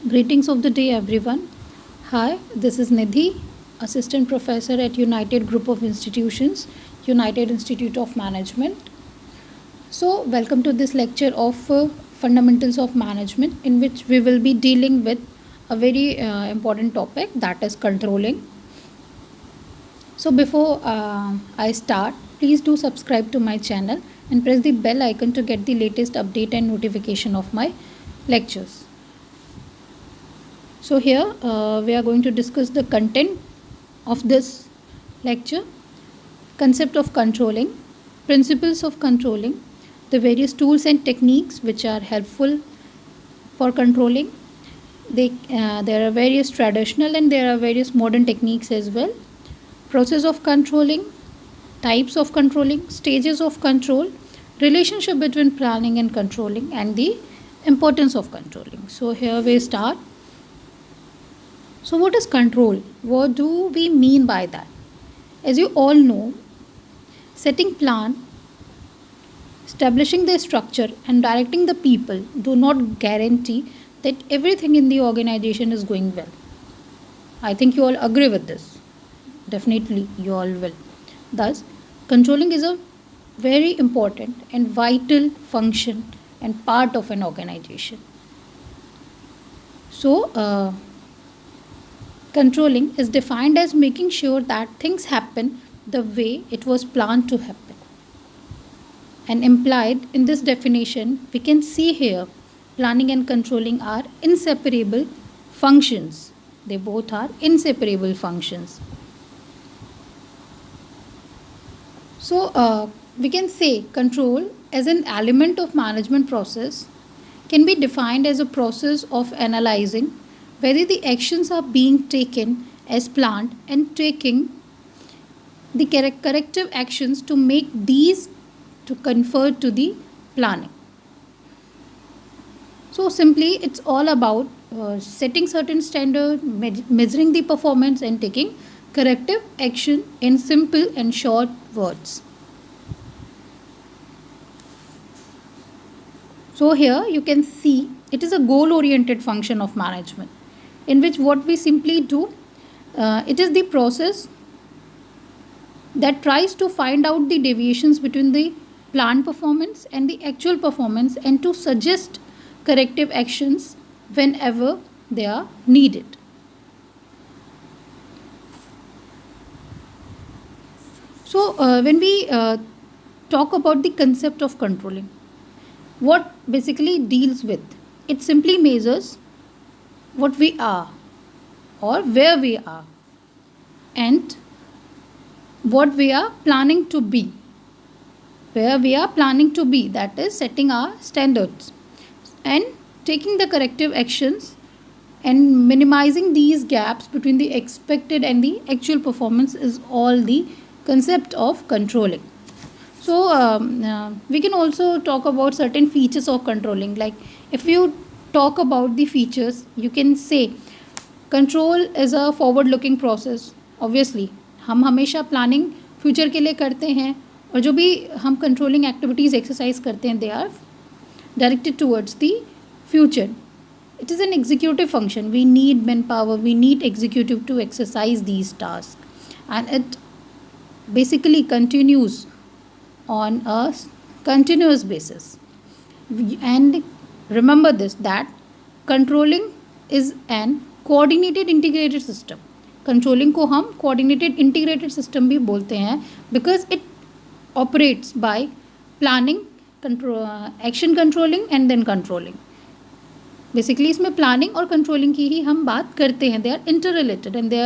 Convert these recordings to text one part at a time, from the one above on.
Greetings of the day, everyone. Hi, this is Nidhi, Assistant Professor at United Group of Institutions, United Institute of Management. So, welcome to this lecture of Fundamentals of Management, in which we will be dealing with a very important topic, that is controlling. So, before I start, please do subscribe to my channel and press the bell icon to get the latest update and notification of my lectures. So here we are going to discuss the content of this lecture, concept of controlling, principles of controlling, the various tools and techniques which are helpful for controlling. There are various traditional and there are various modern techniques as well. Process of controlling, types of controlling, stages of control, relationship between planning and controlling, and the importance of controlling. So here we start. So, what is control? What do we mean by that? As you all know, setting plan, establishing the structure, and directing the people do not guarantee that everything in the organization is going well. I think you all agree with this. Definitely, you all will. Thus, controlling is a very important and vital function and part of an organization. So, controlling is defined as making sure that things happen the way it was planned to happen. And implied in this definition, we can see here planning and controlling are inseparable functions. They both are inseparable functions. So, we can say control as an element of management process can be defined as a process of analyzing whether the actions are being taken as planned and taking the corrective actions to make these to confer to the planning. So simply it's all about setting certain standard, measuring the performance and taking corrective action in simple and short words. So here you can see it is a goal oriented function of management, in which what we simply do, it is the process that tries to find out the deviations between the planned performance and the actual performance and to suggest corrective actions whenever they are needed. So, when we talk about the concept of controlling, what basically deals with, it simply measures what we are or where we are and what we are planning to be, where we are planning to be, that is setting our standards and taking the corrective actions and minimizing these gaps between the expected and the actual performance is all the concept of controlling. So, we can also talk about certain features of controlling. Like if you talk about the features, you can say control is a forward looking process. Obviously, हम हमेशा planning future के लिए करते हैं और जो भी हम कंट्रोलिंग एक्टिविटीज़ एक्सरसाइज करते हैं they are directed towards the future. It is an executive function. We need manpower, we need executive to exercise these tasks, and it basically continues on a continuous basis. And remember this, that controlling is an coordinated integrated system. Controlling को हम coordinated integrated system भी बोलते हैं because it operates by planning, action controlling and then controlling. Basically इसमें planning और controlling की ही हम बात करते हैं. They are interrelated and they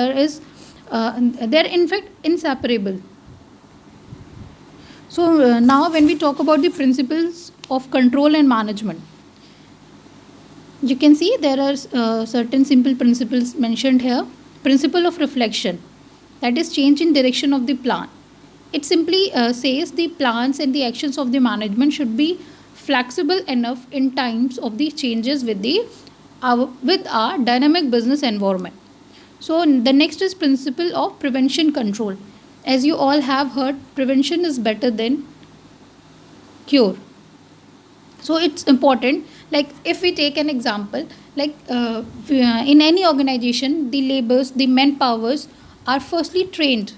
are in fact inseparable. So now when we talk about the principles of control and management, you can see there are certain simple principles mentioned here. Principle of reflection, that is change in direction of the plan. It simply says the plans and the actions of the management should be flexible enough in times of the changes with our dynamic business environment. So the next is principle of prevention control. As you all have heard, prevention is better than cure. So it's important Like if we take an example, like in any organization, the laborers, the manpowers are firstly trained.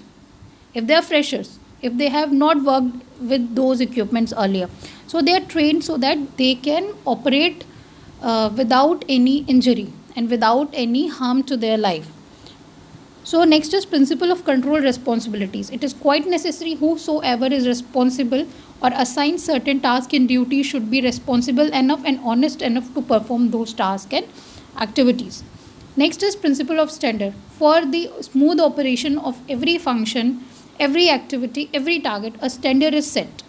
If they are freshers, if they have not worked with those equipments earlier, so they are trained so that they can operate without any injury and without any harm to their life. So next is principle of control responsibilities. It is quite necessary whosoever is responsible or assigned certain tasks and duties should be responsible enough and honest enough to perform those tasks and activities. Next is principle of standard. For the smooth operation of every function, every activity, every target, a standard is set.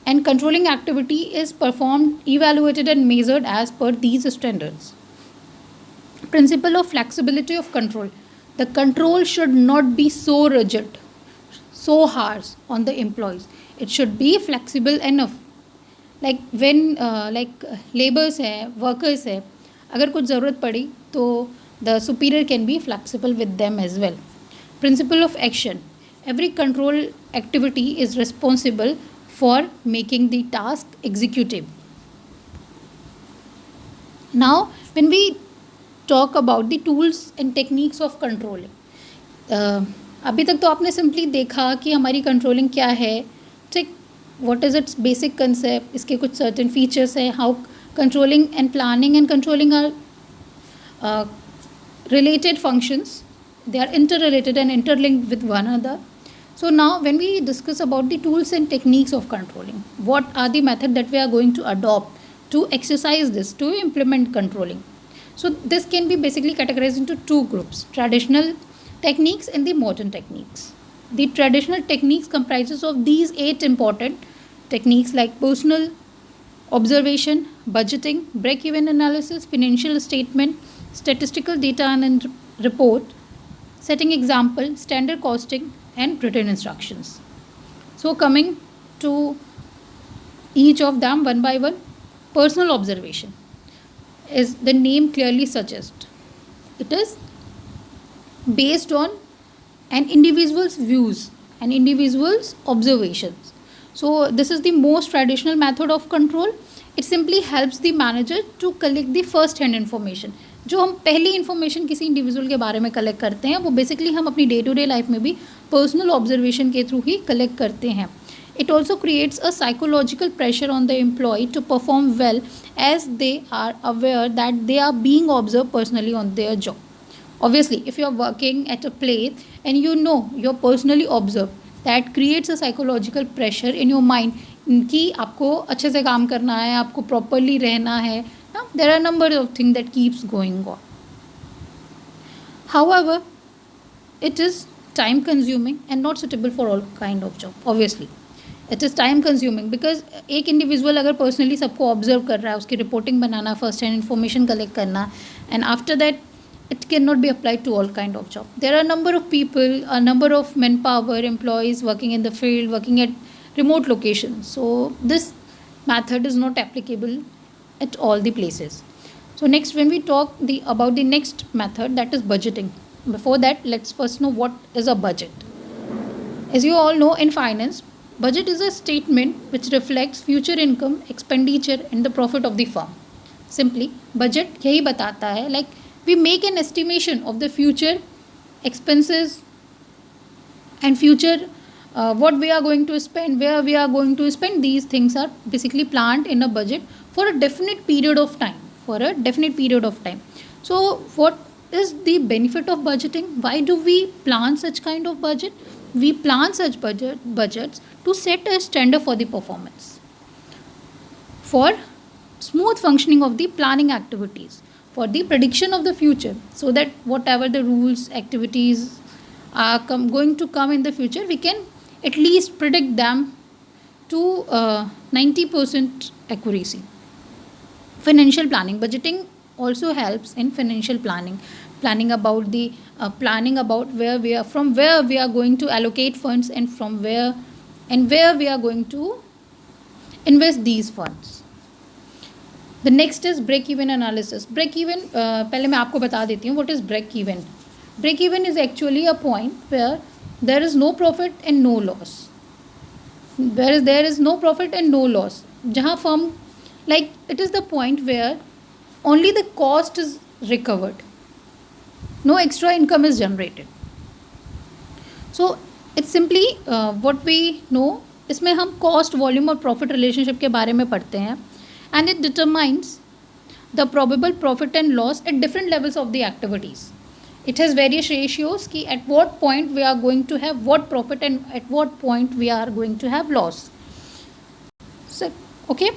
And controlling activity is performed, evaluated, and measured as per these standards. Principle of flexibility of control. The control should not be so rigid, so harsh on the employees. It should be flexible enough. Like when laborers है, workers है, अगर कुछ ज़रूरत पड़ी तो the superior can be flexible with them as well. Principle of action. Every control activity is responsible for making the task executive. Now, when we talk about the tools and techniques of controlling, अभी तक तो आपने simply देखा कि हमारी controlling क्या है, ठीक, what is its basic concept, इसके कुछ certain features हैं, how controlling and planning and controlling are related functions, they are interrelated and interlinked with one another. So now when we discuss about the tools and techniques of controlling, what are the methods that we are going to adopt to exercise this, to implement controlling? So this can be basically categorized into two groups: traditional techniques and the modern techniques. The traditional techniques comprises of these 8 important techniques like personal observation, budgeting, break-even analysis, financial statement, statistical data and report, setting example, standard costing, and written instructions. So coming to each of them one by one, personal observation, as the name clearly suggests, it is based on an individual's views and individual's observations. So this is the most traditional method of control. It simply helps the manager to collect the first hand information. जो हम पहली information किसी individual के बारे में collect करते हैं वो बेसिकली हम अपनी डे टू डे लाइफ में भी पर्सनल ऑब्जर्वेशन के थ्रू ही कलेक्ट करते हैं. It also creates a psychological pressure on the employee to perform well as they are aware that they are being observed personally on their job. Obviously, if you are working at a place and you know you're personally observed, that creates a psychological pressure in your mind कि आपको अच्छे से काम करना है, आपको properly रहना है. Now, there are a number of things that keeps going on. However, it is time consuming and not suitable for all kind of job. Obviously, it is time consuming because एक individual अगर personally सबको observe कर रहा है, उसकी reporting बनाना, first hand information collect करना, and after that it cannot be applied to all kind of job. There are a number of people, a number of manpower employees working in the field, working at remote locations. So this method is not applicable at all the places. So next, when we talk about the next method, that is budgeting. Before that, let's first know what is a budget. As you all know, in finance, budget is a statement which reflects future income, expenditure and the profit of the firm. Simply, budget यही बताता है, like we make an estimation of the future expenses and future what we are going to spend, where we are going to spend. These things are basically planned in a budget for a definite period of time. So what is the benefit of budgeting? Why do we plan such kind of budget? We plan such budgets to set a standard for the performance, for smooth functioning of the planning activities, for the prediction of the future, so that whatever the rules, activities are going to come in the future, we can at least predict them to 90% accuracy. Financial planning. Budgeting also helps in financial planning about the planning about where we are going to allocate funds, and from where we are going to invest these funds. The next is break even analysis. Break even, पहले मैं आपको बता देती हूँ what is break even. Break even is actually a point where there is no profit and no loss. There is no profit and no loss. जहाँ firm Like it is the point where only the cost is recovered, no extra income is generated. So it's simply what we know. इसमें हम cost volume और profit relationship के बारे में पढ़ते हैं, and it determines the probable profit and loss at different levels of the activities. It has various ratios ki at what point we are going to have what profit and at what point we are going to have loss. So, okay,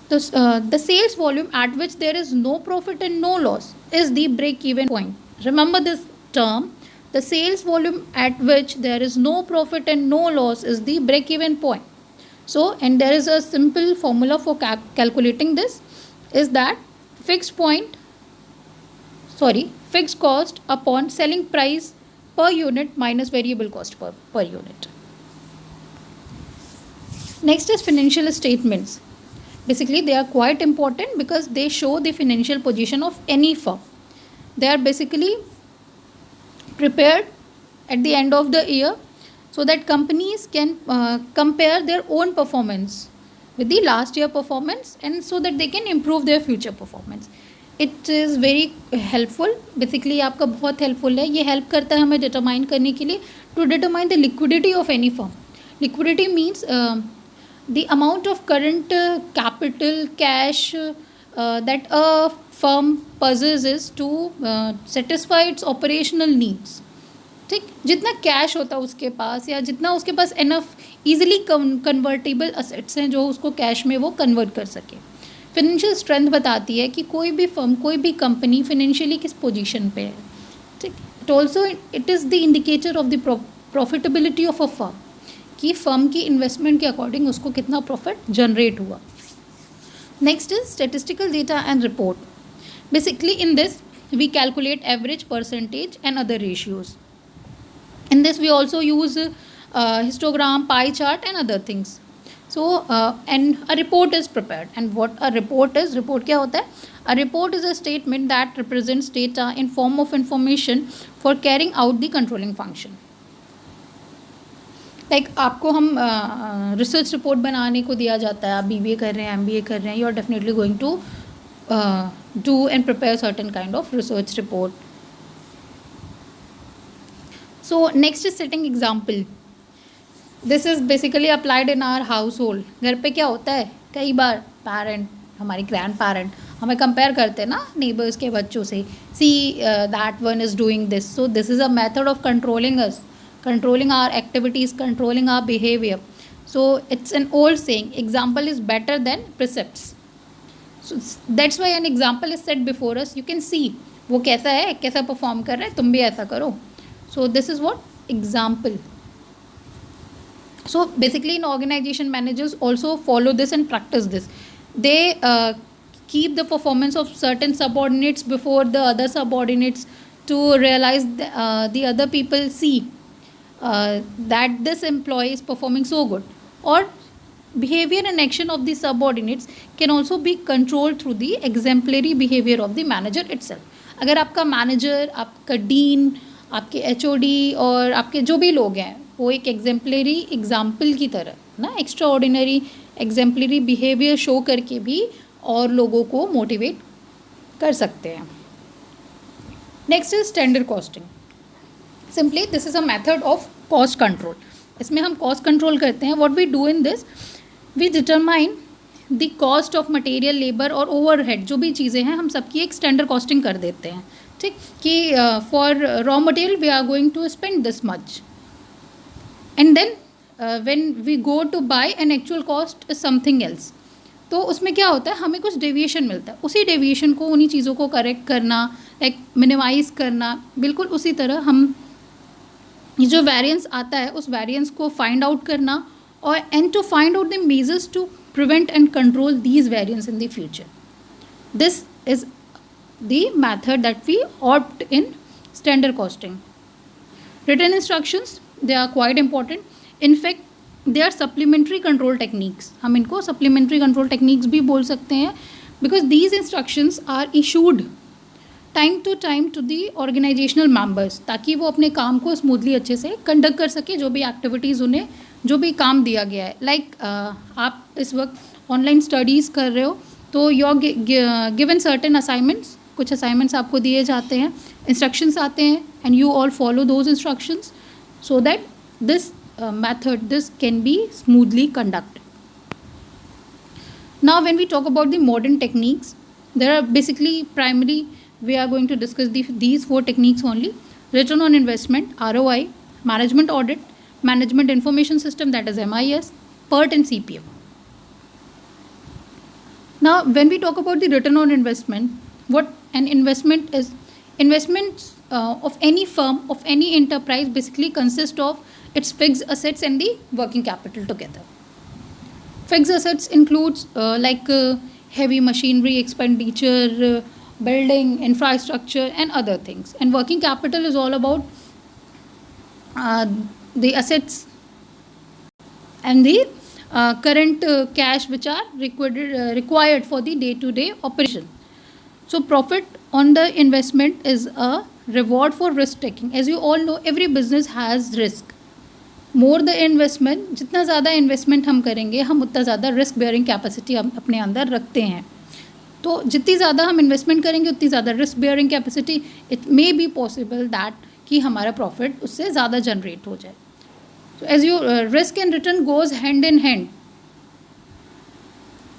the sales volume at which there is no profit and no loss is the break even point. Remember this term, the sales volume at which there is no profit and no loss is the break even point. So, and there is a simple formula for calculating this, is that fixed cost upon selling price per unit minus variable cost per unit. Next is financial statements. Basically they are quite important because they show the financial position of any firm. They are basically prepared at the end of the year so that companies can compare their own performance with the last year performance, and so that they can improve their future performance. It is very helpful. Basically आपका बहुत helpful है. ये help करता है हमें determine करने के लिए to determine the liquidity of any firm. Liquidity means the amount of current capital cash that a firm possesses to satisfy its operational needs. ठीक, जितना कैश होता है उसके पास या जितना उसके पास इनफ ईजिली कन्वर्टेबल असेट्स हैं जो उसको कैश में वो कन्वर्ट कर सके. फिनेंशियल स्ट्रेंथ बताती है कि कोई भी फर्म कोई भी कंपनी फिनेंशियली किस पोजीशन पे है. ठीक, it also it is the indicator of the profitability of a firm कि फर्म की इन्वेस्टमेंट के अकॉर्डिंग उसको कितना प्रॉफिट जनरेट हुआ. Next is statistical data and report. Basically in this we calculate average percentage and other ratios. In this we also use histogram, pie chart and other things. So and a report is prepared. And what a report is, report क्या होता है? A report is a statement that represents data in form of information for carrying out the controlling function. Like आपको हम research report बनाने को दिया जाता है, आप BBA कर रहे हैं, MBA कर रहे हैं, you are definitely going to do and prepare certain kind of research report. So next is setting example. This is basically applied in our household. घर पे क्या होता है, कई बार पेरेंट, हमारे ग्रैंड पेरेंट हमें कंपेयर करते हैं ना नेबर्स के बच्चों से. See that one is doing this, so this is a method of controlling us, controlling our activities, controlling our behaviour. So it's an old saying, example is better than precepts. So that's why an example is set before us. You can see वो कैसा है, कैसा perform कर रहा है, तुम भी ऐसा करो. So this is what example. So basically in organization, managers also follow this and practice this. They keep the performance of certain subordinates before the other subordinates to realize the other people see that this employee is performing so good. Or behavior and action of the subordinates can also be controlled through the exemplary behavior of the manager itself. अगर आपका manager, आपका dean, आपके HOD और आपके जो भी लोग हैं वो एक एग्जाम्पलरी एग्जाम्पल की तरह ना, extraordinary exemplary behaviour show करके भी और लोगों को मोटिवेट कर सकते हैं. Next is standard costing. Simply this is a method of cost control. इसमें हम कॉस्ट कंट्रोल करते हैं. What we do in this, we determine the cost of material, labour और ओवरहेड, जो भी चीज़ें हैं हम सबकी एक स्टैंडर्ड कॉस्टिंग कर देते हैं. ठीक, कि for raw material we are going to spend this much, and then when we go to buy an actual cost is something else. तो उसमें क्या होता है, हमें कुछ डेविएशन मिलता है. उसी डेविएशन को, उन्हीं चीज़ों को करेक्ट करना, लाइक मिनिमाइज़ करना, बिल्कुल उसी तरह हम ये जो वेरिएंस आता है उस वेरिएंस को फाइंड आउट करना और and to find out the measures to prevent and control these variance in the future. This is the method that we opt in standard costing. Written instructions, they are quite important. In fact, they are supplementary control techniques. हम इनको supplementary control techniques भी बोल सकते हैं because these instructions are issued time to time to the organizational members ताकि वो अपने काम को स्मूथली अच्छे से कंडक्ट कर सके, जो भी एक्टिविटीज़ उन्हें जो भी काम दिया गया है. लाइक आप इस वक्त ऑनलाइन स्टडीज़ कर रहे हो तो योर गिवन सर्टेन असाइनमेंट्स, कुछ असाइनमेंट्स आपको दिए जाते हैं, इंस्ट्रक्शंस आते हैं, and you all follow those instructions so that this this can be smoothly conducted. Now when we talk about the modern techniques, there are basically primary, we are going to discuss these four techniques only: return on investment, ROI, management audit, management information system, that is MIS, PERT and CPM. Now when we talk about the return on investment, what an investment is, investments of any firm, of any enterprise, basically consist of its fixed assets and the working capital together. Fixed assets includes heavy machinery expenditure, building infrastructure and other things, and working capital is all about the assets and the current cash which are required for the day to day operation. So profit on the investment is a reward for risk taking. As you all know, every business has risk. More the investment, जितना ज़्यादा investment हम करेंगे, हम उतना ज़्यादा risk bearing capacity हम अपने अंदर रखते हैं. तो जितनी ज़्यादा हम इन्वेस्टमेंट करेंगे उतनी ज़्यादा risk bearing capacity, it may be possible that कि हमारा प्रॉफिट उससे ज़्यादा जनरेट हो जाए. So as you risk and return goes hand in hand.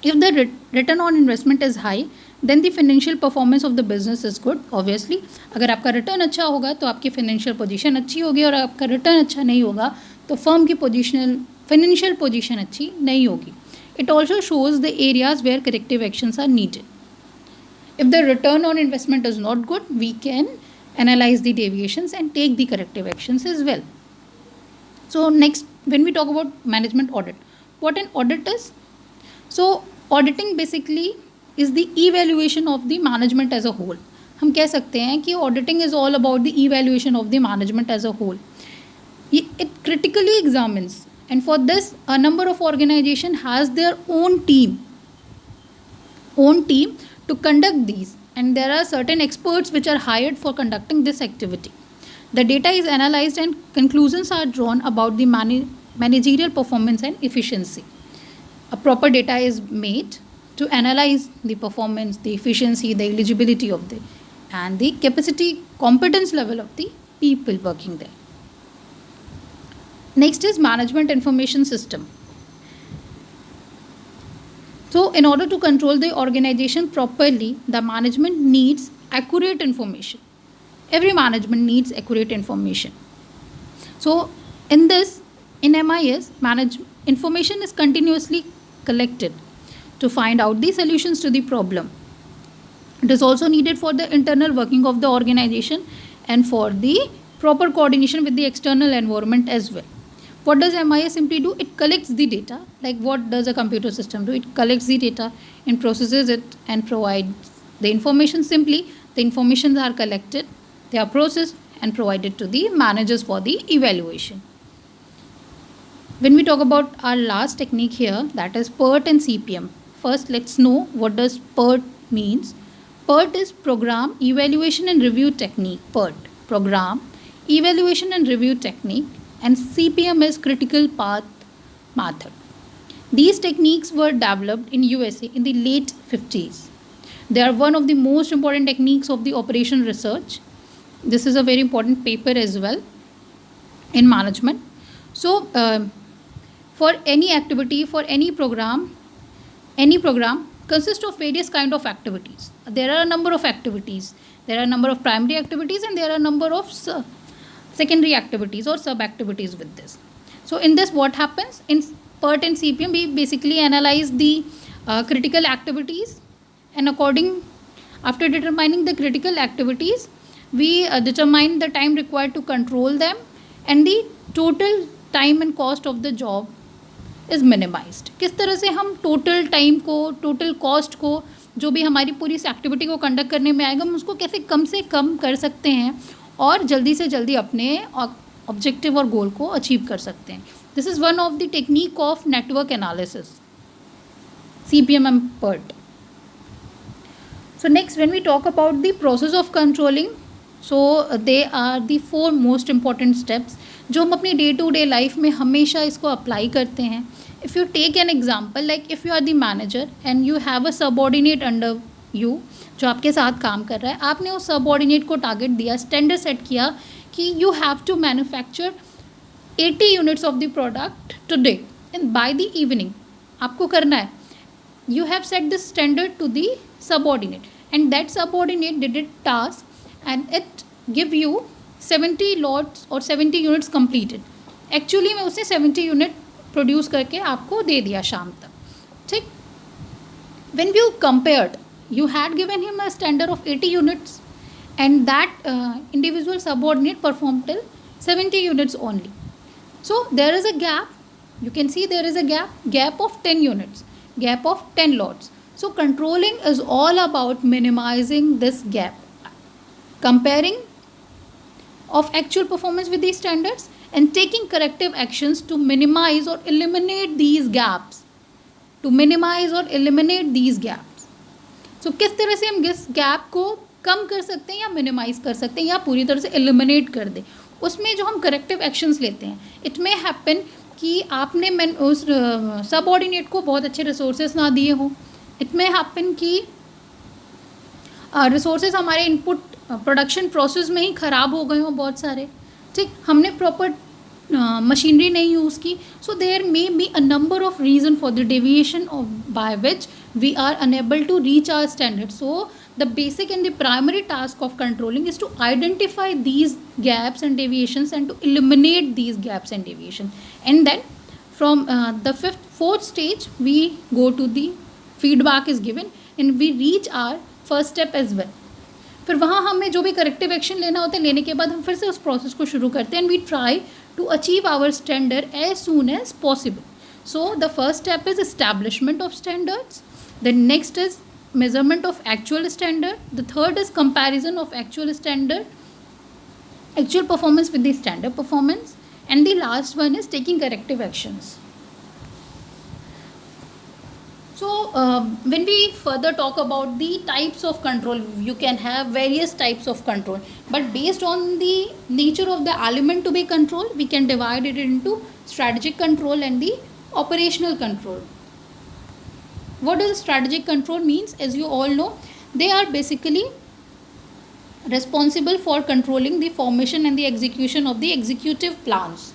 If the return on investment is high, then the financial performance of the business is good. Obviously, अगर आपका return अच्छा होगा तो आपकी फाइनेंशियल पोजीशन अच्छी होगी, और आपका रिटर्न अच्छा नहीं होगा तो फर्म की फाइनेंशियल पोजीशन अच्छी नहीं होगी. It also shows the areas where corrective actions are needed. If the return on investment is not good, we can analyze the deviations and take the corrective actions as well. So next, when we talk about management audit, what an audit is? So auditing basically is the evaluation of the management as a whole. हम कह सकते हैं कि auditing is all about the evaluation of the management as a whole. It critically examines, and for this a number of organization has their own team to conduct these, and there are certain experts which are hired for conducting this activity. The data is analyzed and conclusions are drawn about the managerial performance and efficiency. A proper data is made to analyze the performance, the efficiency, the eligibility of the, and the capacity, competence level of the people working there. Next is management information system. So in order to control the organization properly, the management needs accurate information. Every management needs accurate information. So in this, in MIS, information is continuously collected to find out the solutions to the problem. It is also needed for the internal working of the organization and for the proper coordination with the external environment as well. What does MIS simply do? It collects the data. Like what does a computer system do? It collects the data and processes it and provides the information. Simply, the informations are collected, they are processed and provided to the managers for the evaluation. When we talk about our last technique here, that is PERT and CPM. First, let's know what does PERT means. PERT is Program Evaluation and Review Technique. PERT, Program Evaluation and Review Technique, and CPM is Critical Path Method. These techniques were developed in USA in the late 50s. They are one of the most important techniques of the operation research. This is a very important paper as well in management. So, for any activity, for any program consists of various kind of activities. There are a number of activities. There are a number of primary activities and there are a number of secondary activities or sub-activities with this. So in this, what happens? In PERT and CPM, we basically analyze the critical activities, and after determining the critical activities, we determine the time required to control them, and the total time and cost of the job is minimized. किस तरह से हम total time को, total cost को, जो भी हमारी पूरी इस एक्टिविटी को कंडक्ट करने में आएगा, हम उसको कैसे कम से कम कर सकते हैं और जल्दी से जल्दी अपने ऑब्जेक्टिव और गोल को अचीव कर सकते हैं. This is one of the technique of network analysis, CPM and PERT. So next, when we talk about the process of controlling, so they are the 4 most important steps जो हम अपनी day to day life में हमेशा इसको apply करते हैं. If you take an example, like if you are the manager and you have a subordinate under you, जो आपके साथ काम कर रहा है, आपने उस सबऑर्डिनेट को टारगेट दिया, स्टैंडर्ड सेट किया कि you have to manufacture 80 units of the product today and by the evening आपको करना है. You have set this standard to the subordinate, and that subordinate did it task and it give you 70 lots or 70 units completed. Actually में उसने 70 unit produce करके आपको दे दिया शाम तक. ठीक. When you compared, you had given him a standard of 80 units and that individual subordinate performed till 70 units only. So there is a gap. You can see there is a gap of 10 units, gap of 10 lots. So controlling is all about minimizing this gap, comparing of actual performance with these standards and taking corrective actions to minimize or eliminate these gaps, to minimize or eliminate these gaps. So किस तरह से हम इस gap को कम कर सकते हैं या मिनिमाइज कर सकते हैं या पूरी तरह से एलिमिनेट कर दें. उसमें जो हम करेक्टिव एक्शंस लेते हैं, इट मे हैपन कि आपने उस सबऑर्डिनेट को बहुत अच्छे रिसोर्सेज ना दिए हों. इट मे हैपन कि रिसोर्सेज हमारे इनपुट प्रोडक्शन प्रोसेस में ही ख़राब हो गए हों बहुत सारे. ठीक, हमने प्रॉपर मशीनरी नहीं यूज़ की. So there may be a number of reason for the deviation of by which we are unable to reach our standards. So the basic and the primary task of controlling is to identify these gaps and deviations and to eliminate these gaps and deviations. And then from the fourth stage we go to the feedback is given and we reach our first step as well. फिर वहाँ हमें जो भी corrective action लेना होता है, लेने के बाद हम फिर से उस प्रोसेस को शुरू करते हैं and we try to achieve our standard as soon as possible. So the first step is establishment of standards. The next is measurement of actual standard. The third is comparison of actual standard, actual performance with the standard performance, and the last one is taking corrective actions. So when we further talk about the types of control, you can have various types of control, but based on the nature of the element to be controlled, we can divide it into strategic control and the operational control. What does strategic control means? As you all know, they are basically responsible for controlling the formation and the execution of the executive plans.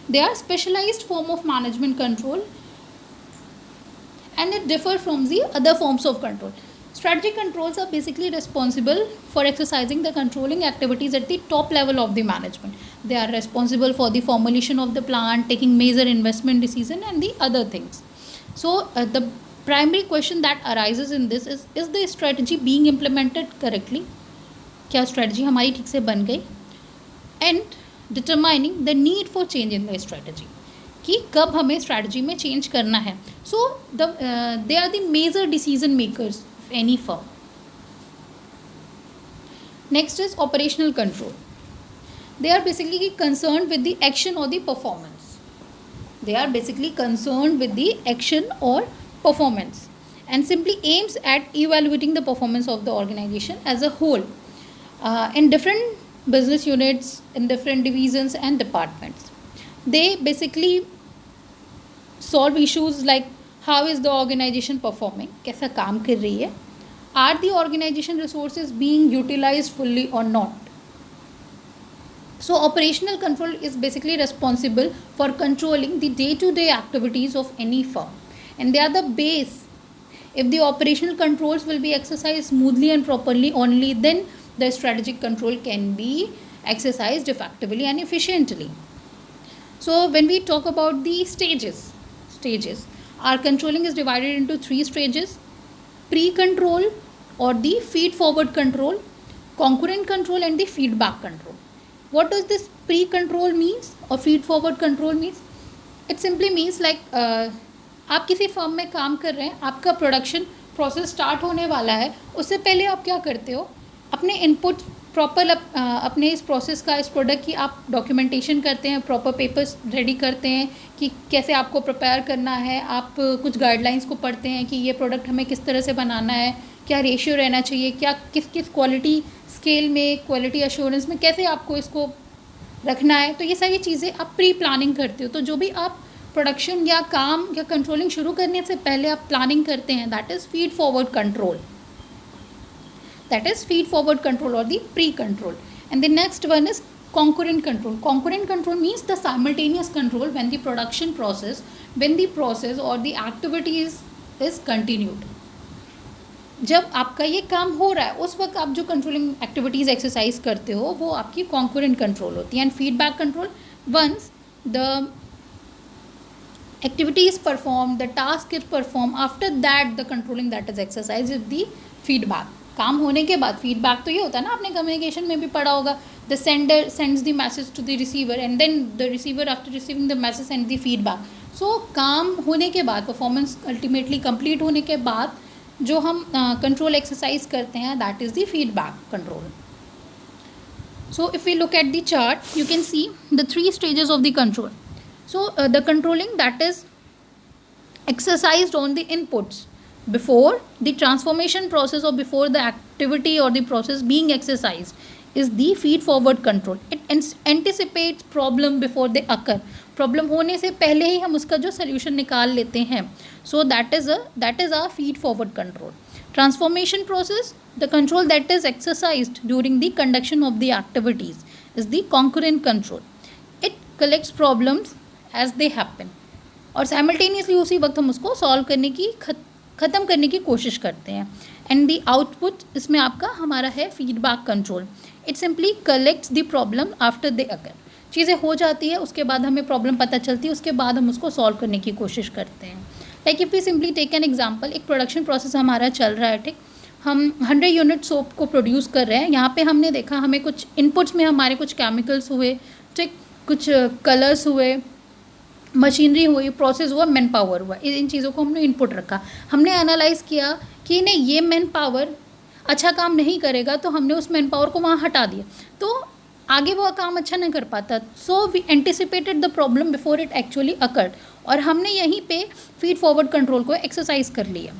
They are specialized form of management control and it differs from the other forms of control. Strategic controls are basically responsible for exercising the controlling activities at the top level of the management. They are responsible for the formulation of the plan, taking major investment decision and the other things. So the primary question that arises in this is the strategy being implemented correctly? क्या strategy हमारी ठीक से बन गई? And determining the need for change in the strategy, कि कब हमें strategy में change करना है. So they are the major decision makers of any firm. Next is operational control. They are basically concerned with the action or the performance. They are basically concerned with the action or performance and simply aims at evaluating the performance of the organization as a whole in different business units, in different divisions and departments. They basically solve issues like how is the organization performing, कैसा काम कर रही है, are the organization resources being utilized fully or not. So operational control is basically responsible for controlling the day-to-day activities of any firm, and they are the base. If the operational controls will be exercised smoothly and properly, only then the strategic control can be exercised effectively and efficiently. So when we talk about the stages, our controlling is divided into 3 stages: pre-control or the feed-forward control, concurrent control and the feedback control. What does this pre-control means or feed-forward control means? It simply means like आप किसी firm में काम कर रहे हैं, आपका production process start होने वाला है, उससे पहले आप क्या करते हो, अपने इनपुट प्रॉपर अपने इस प्रोसेस का, इस प्रोडक्ट की आप डॉक्यूमेंटेशन करते हैं, प्रॉपर पेपर्स रेडी करते हैं कि कैसे आपको प्रिपेयर करना है, आप कुछ गाइडलाइंस को पढ़ते हैं कि ये प्रोडक्ट हमें किस तरह से बनाना है, क्या रेशियो रहना चाहिए, क्या किस किस क्वालिटी स्केल में, क्वालिटी एश्योरेंस में कैसे आपको इसको रखना है. तो ये सारी चीज़ें आप प्री प्लानिंग करते हो. तो जो भी आप प्रोडक्शन या काम या कंट्रोलिंग शुरू करने से पहले आप प्लानिंग करते हैं, that is feed forward control, that is feed forward control or the pre-control. And the next one is concurrent control. Concurrent control means the simultaneous control when the process or the activity is continued. जब आपका ये काम हो रहा है उस वक्त आप जो कंट्रोलिंग एक्टिविटीज़ एक्सरसाइज करते हो वो आपकी कॉन्करेंट कंट्रोल होती है. And feedback control, once the activity is performed, the task is performed, after that the controlling that is exercise is the feedback. काम होने के बाद फीडबैक तो ये होता है ना, आपने कम्युनिकेशन में भी पढ़ा होगा, the sender sends the message to the receiver and then the receiver after receiving the message send the feedback. So काम होने के बाद, परफॉर्मेंस अल्टीमेटली कंप्लीट होने के बाद जो हम कंट्रोल एक्सरसाइज करते हैं that is the feedback control. So if we look at the chart you can see the 3 stages of the control. So the controlling that is exercised on the inputs before the transformation process or before the activity or the process being exercised is the feed forward control. It anticipates problem before they occur. Problem होने से पहले ही हम उसका जो solution निकाल लेते हैं. So that is a feed forward control. Transformation process, the control that is exercised during the conduction of the activities is the concurrent control. It collects problems as they happen और simultaneously उसी वक्त हम उसको solve करने की ख़त्म करने की कोशिश करते हैं. एंड द आउटपुट इसमें आपका हमारा है feedback control. It simply collects the problem after they occur. चीज़ें हो जाती है, उसके बाद हमें प्रॉब्लम पता चलती है, उसके बाद हम उसको सॉल्व करने की कोशिश करते हैं. Like if we simply take an example, एक प्रोडक्शन प्रोसेस हमारा चल रहा है, ठीक, हम 100 यूनिट सोप को प्रोड्यूस कर रहे हैं. यहाँ पे हमने देखा हमें कुछ इनपुट्स में हमारे कुछ केमिकल्स हुए, ठीक, कुछ कलर्स हुए, मशीनरी हुई, प्रोसेस हुआ, मैन पावर हुआ. इन चीज़ों को हमने इनपुट रखा. हमने एनालाइज़ किया कि नहीं ये मैन पावर अच्छा काम नहीं करेगा, तो हमने उस मैन पावर को वहाँ हटा दिया, तो आगे वो काम अच्छा नहीं कर पाता. So we anticipated the problem before it actually occurred और हमने यहीं पे फीड फॉरवर्ड कंट्रोल को एक्सरसाइज कर लिया.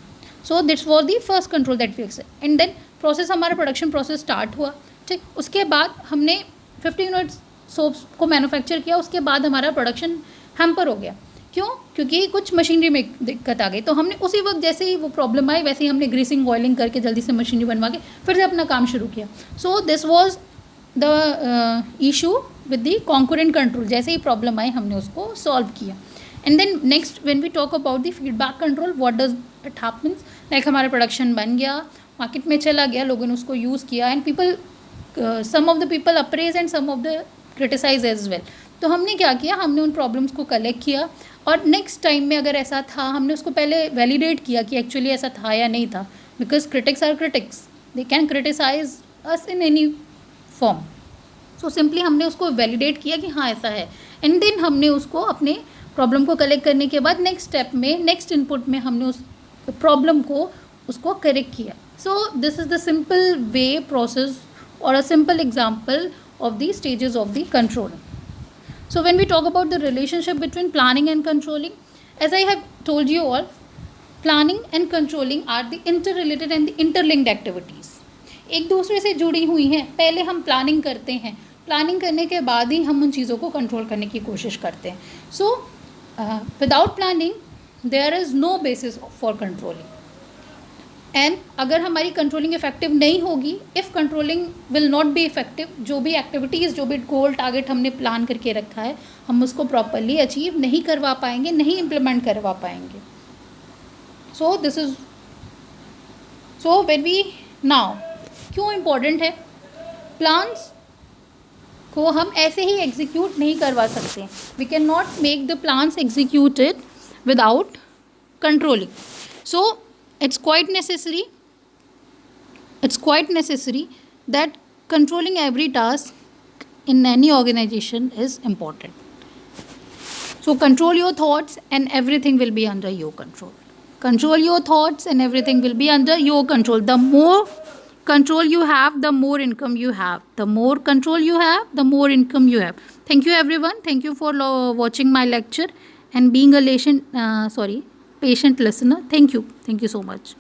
So that's was the first control that we exercise. And then process, हमारा प्रोडक्शन प्रोसेस स्टार्ट हुआ, ठीक. उसके बाद हमने 50 यूनिट सोप्स को मैन्युफैक्चर किया. उसके बाद हमारा प्रोडक्शन हैम्पर हो गया. क्यों? क्योंकि कुछ मशीनरी में दिक्कत आ गई. तो हमने उसी वक्त जैसे ही वो प्रॉब्लम आई वैसे ही हमने ग्रीसिंग ऑयलिंग करके जल्दी से मशीनरी बनवा के फिर से अपना काम शुरू किया. So this was the issue with the concurrent control. जैसे ही प्रॉब्लम आई हमने उसको सॉल्व किया. And then next when we talk about the feedback control, what does it happens, like हमारा प्रोडक्शन बन गया, मार्केट में चला गया, लोगों ने उसको यूज़ किया and people, some of the people appraise and some of the criticise as well. तो हमने क्या किया, हमने उन प्रॉब्लम्स को कलेक्ट किया और नेक्स्ट टाइम में अगर ऐसा था हमने उसको पहले वैलिडेट किया कि एक्चुअली ऐसा था या नहीं था. Because critics are critics, they can criticise us in any form. So simply हमने उसको वैलिडेट किया कि हाँ ऐसा है. एंड देन हमने उसको अपने प्रॉब्लम को कलेक्ट करने के बाद नेक्स्ट स्टेप में, नेक्स्ट इनपुट में हमने उस प्रॉब्लम को उसको करेक्ट किया. So this is the simple way process और a simple example of the stages of the control. So when we talk about the relationship between planning and controlling, as I have told you all, planning and controlling are the interrelated and the interlinked activities. एक दूसरे से जुड़ी हुई हैं. पहले हम planning करते हैं, प्लानिंग करने के बाद ही हम उन चीज़ों को कंट्रोल करने की कोशिश करते हैं. So without planning there is no basis for controlling. And अगर हमारी कंट्रोलिंग इफेक्टिव नहीं होगी, if controlling will not be effective, जो भी एक्टिविटीज़, जो भी गोल टारगेट हमने प्लान करके रखा है हम उसको प्रॉपरली अचीव नहीं करवा पाएंगे, नहीं इम्प्लीमेंट करवा पाएंगे. So this is, so when we now, क्यों इम्पोर्टेंट है, प्लान्स को हम ऐसे ही एग्जीक्यूट नहीं करवा सकते. We can not make the plans executed without controlling. So it's quite necessary that controlling every task in any organization is important. So control your thoughts and everything will be under your control. Control your thoughts and everything will be under your control. The more control you have, the more income you have. The more control you have, the more income you have. Thank you everyone. Thank you for watching my lecture and being a patient listener. Thank you so much.